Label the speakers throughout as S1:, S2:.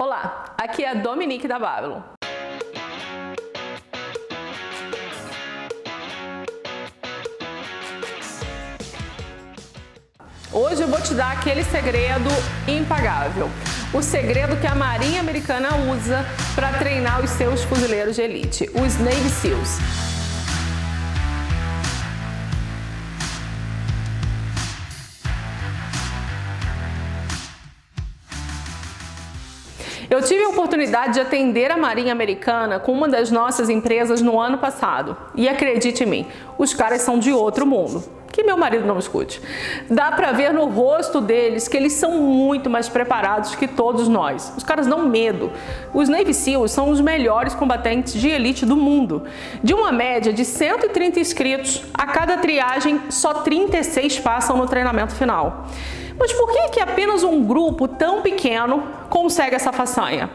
S1: Olá, aqui é a Dominique da Babylon. Hoje eu vou te dar aquele segredo impagável. O segredo que a Marinha Americana usa para treinar os seus fuzileiros de elite, os Navy SEALs. Eu tive a oportunidade de atender a Marinha Americana com uma das nossas empresas no ano passado. E acredite em mim, os caras são de outro mundo. Que meu marido não escute. Dá pra ver no rosto deles que eles são muito mais preparados que todos nós. Os caras dão medo. Os Navy SEALs são os melhores combatentes de elite do mundo. De uma média de 130 inscritos, a cada triagem, só 36 passam no treinamento final. Mas por que apenas um grupo tão pequeno consegue essa façanha?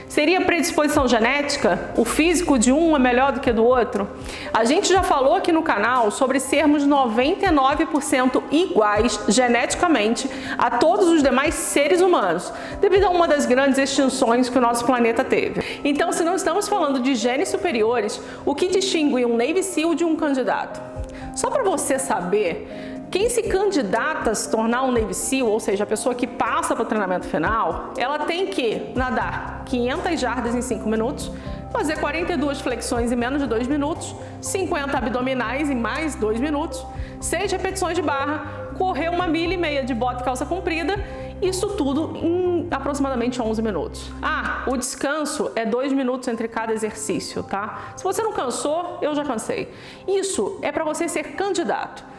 S1: Seria predisposição genética? O físico de um é melhor do que do outro? A gente já falou aqui no canal sobre sermos 99% iguais geneticamente a todos os demais seres humanos, devido a uma das grandes extinções que o nosso planeta teve. Então, se não estamos falando de genes superiores, o que distingue um Navy SEAL de um candidato? Só para você saber, quem se candidata a se tornar um Navy SEAL, ou seja, a pessoa que passa para o treinamento final, ela tem que nadar 500 jardas em 5 minutos, fazer 42 flexões em menos de 2 minutos, 50 abdominais em mais 2 minutos, 6 repetições de barra, correr 1,5 milha de bota e calça comprida, isso tudo em aproximadamente 11 minutos. O descanso é 2 minutos entre cada exercício, tá? Se você não cansou, eu já cansei. Isso é para você ser candidato.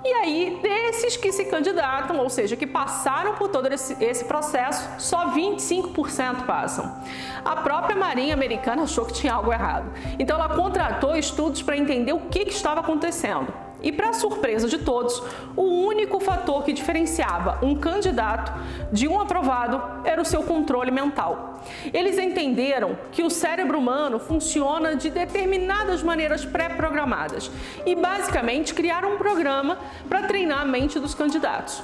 S1: E aí, desses que se candidatam, ou seja, que passaram por todo esse processo, só 25% passam. A própria Marinha Americana achou que tinha algo errado. Então ela contratou estudos para entender o que estava acontecendo. E para surpresa de todos, o único fator que diferenciava um candidato de um aprovado era o seu controle mental. Eles entenderam que o cérebro humano funciona de determinadas maneiras pré-programadas e basicamente criaram um programa para treinar a mente dos candidatos.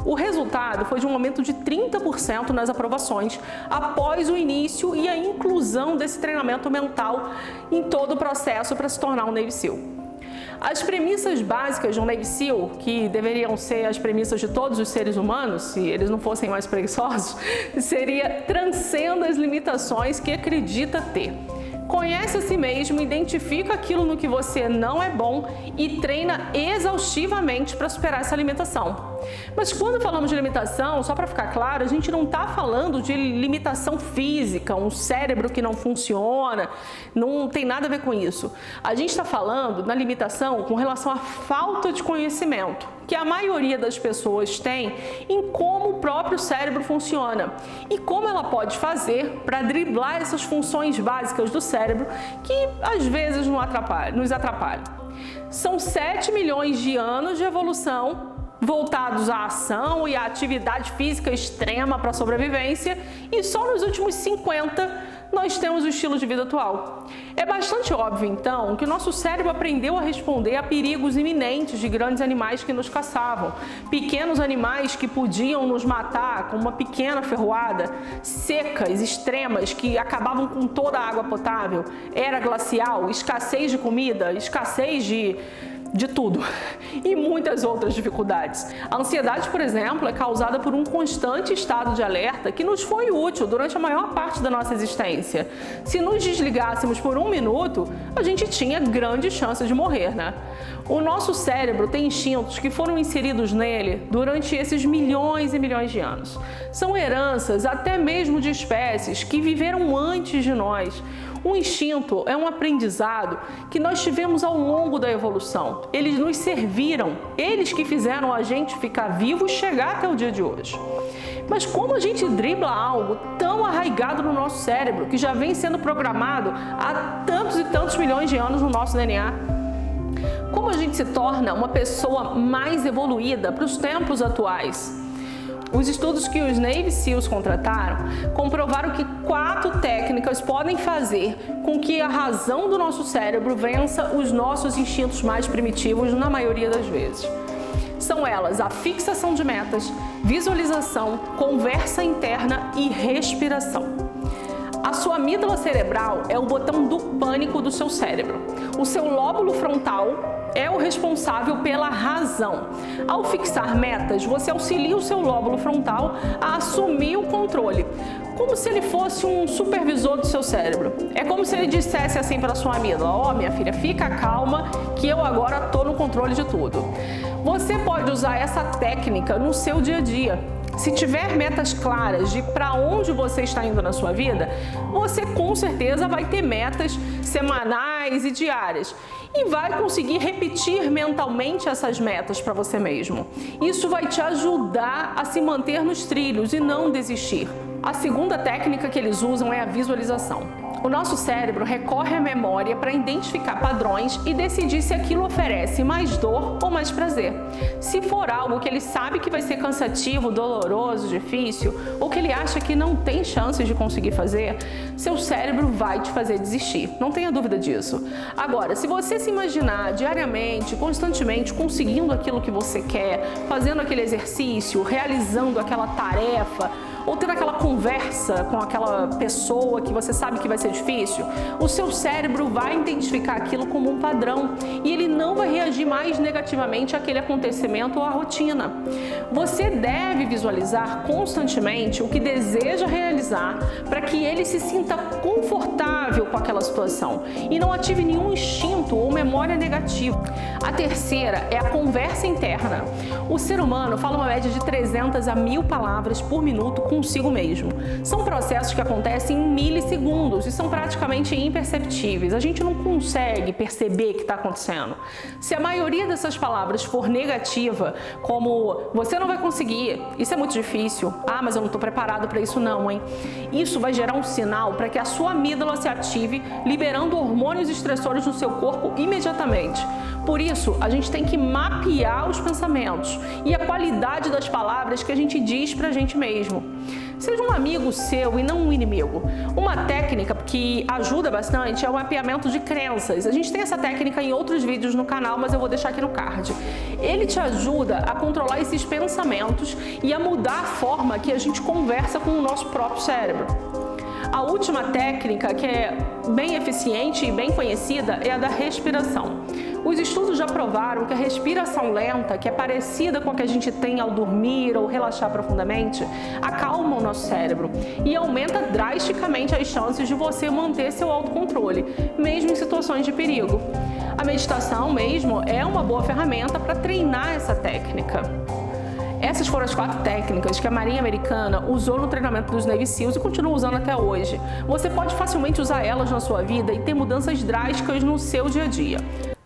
S1: O resultado foi de um aumento de 30% nas aprovações após o início e a inclusão desse treinamento mental em todo o processo para se tornar um Navy SEAL. As premissas básicas de um Navy SEAL, que deveriam ser as premissas de todos os seres humanos, se eles não fossem mais preguiçosos, seria: transcenda as limitações que acredita ter. Conhece a si mesmo, identifica aquilo no que você não é bom e treina exaustivamente para superar essa limitação. Mas quando falamos de limitação, só para ficar claro, a gente não está falando de limitação física, um cérebro que não funciona, não tem nada a ver com isso. A gente está falando na limitação com relação à falta de conhecimento que a maioria das pessoas tem em como o próprio cérebro funciona e como ela pode fazer para driblar essas funções básicas do cérebro que às vezes nos atrapalham. São 7 milhões de anos de evolução voltados à ação e à atividade física extrema para a sobrevivência, e só nos últimos 50 nós temos o estilo de vida atual. É bastante óbvio, então, que o nosso cérebro aprendeu a responder a perigos iminentes de grandes animais que nos caçavam, pequenos animais que podiam nos matar com uma pequena ferroada, secas, extremas, que acabavam com toda a água potável, era glacial, escassez de comida, escassez de tudo e muitas outras dificuldades. A ansiedade, por exemplo, é causada por um constante estado de alerta que nos foi útil durante a maior parte da nossa existência. Se nos desligássemos por 1 minuto, a gente tinha grande chance de morrer, né? O nosso cérebro tem instintos que foram inseridos nele durante esses milhões e milhões de anos. São heranças até mesmo de espécies que viveram antes de nós. Um instinto é um aprendizado que nós tivemos ao longo da evolução. Eles nos serviram, eles que fizeram a gente ficar vivo e chegar até o dia de hoje. Mas como a gente dribla algo tão arraigado no nosso cérebro, que já vem sendo programado há tantos e tantos milhões de anos no nosso DNA? Como a gente se torna uma pessoa mais evoluída para os tempos atuais? Os estudos que os Navy SEALs contrataram comprovaram que 4 técnicas podem fazer com que a razão do nosso cérebro vença os nossos instintos mais primitivos na maioria das vezes. São elas a fixação de metas, visualização, conversa interna e respiração. A sua amígdala cerebral é o botão do pânico do seu cérebro. O seu lóbulo frontal é o responsável pela razão. Ao fixar metas, você auxilia o seu lóbulo frontal a assumir o controle, como se ele fosse um supervisor do seu cérebro. É como se ele dissesse assim para a sua amígdala: ó, minha filha, fica calma que eu agora estou no controle de tudo. Você pode usar essa técnica no seu dia a dia. Se tiver metas claras de para onde você está indo na sua vida, você com certeza vai ter metas semanais e diárias e vai conseguir repetir mentalmente essas metas para você mesmo. Isso vai te ajudar a se manter nos trilhos e não desistir. A segunda técnica que eles usam é a visualização. O nosso cérebro recorre à memória para identificar padrões e decidir se aquilo oferece mais dor ou mais prazer. Se for algo que ele sabe que vai ser cansativo, doloroso, difícil, ou que ele acha que não tem chances de conseguir fazer, seu cérebro vai te fazer desistir. Não tenha dúvida disso. Agora, se você se imaginar diariamente, constantemente conseguindo aquilo que você quer, fazendo aquele exercício, realizando aquela tarefa, ou tendo aquela conversa com aquela pessoa que você sabe que vai ser difícil, o seu cérebro vai identificar aquilo como um padrão e ele não vai reagir mais negativamente àquele acontecimento ou à rotina. Você deve visualizar constantemente o que deseja realizar para que ele se sinta confortável com aquela situação e não ative nenhum instinto ou memória negativa. A terceira é a conversa interna. O ser humano fala uma média de 300 a 1000 palavras por minuto consigo mesmo. São processos que acontecem em milissegundos e são praticamente imperceptíveis. A gente não consegue perceber o que está acontecendo. Se a maioria dessas palavras for negativa, como você não vai conseguir, isso é muito difícil, mas eu não estou preparado para isso não, hein? Isso vai gerar um sinal para que a sua amígdala se ative, liberando hormônios estressores no seu corpo imediatamente. Por isso, a gente tem que mapear os pensamentos e a qualidade das palavras que a gente diz pra gente mesmo. Seja um amigo seu e não um inimigo. Uma técnica que ajuda bastante é o mapeamento de crenças. A gente tem essa técnica em outros vídeos no canal, mas eu vou deixar aqui no card. Ele te ajuda a controlar esses pensamentos e a mudar a forma que a gente conversa com o nosso próprio cérebro. A última técnica, que é bem eficiente e bem conhecida, é a da respiração. Os estudos já provaram que a respiração lenta, que é parecida com a que a gente tem ao dormir ou relaxar profundamente, acalma o nosso cérebro e aumenta drasticamente as chances de você manter seu autocontrole, mesmo em situações de perigo. A meditação mesmo é uma boa ferramenta para treinar essa técnica. Essas foram as 4 técnicas que a Marinha Americana usou no treinamento dos Navy SEALs e continua usando até hoje. Você pode facilmente usar elas na sua vida e ter mudanças drásticas no seu dia a dia.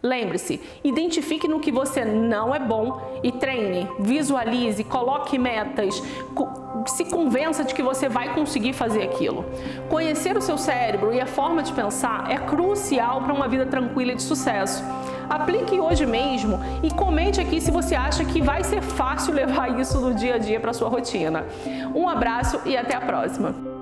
S1: Lembre-se, identifique no que você não é bom e treine, visualize, coloque metas, se convença de que você vai conseguir fazer aquilo. Conhecer o seu cérebro e a forma de pensar é crucial para uma vida tranquila e de sucesso. Aplique hoje mesmo e comente aqui se você acha que vai ser fácil levar isso no dia a dia para sua rotina. Um abraço e até a próxima!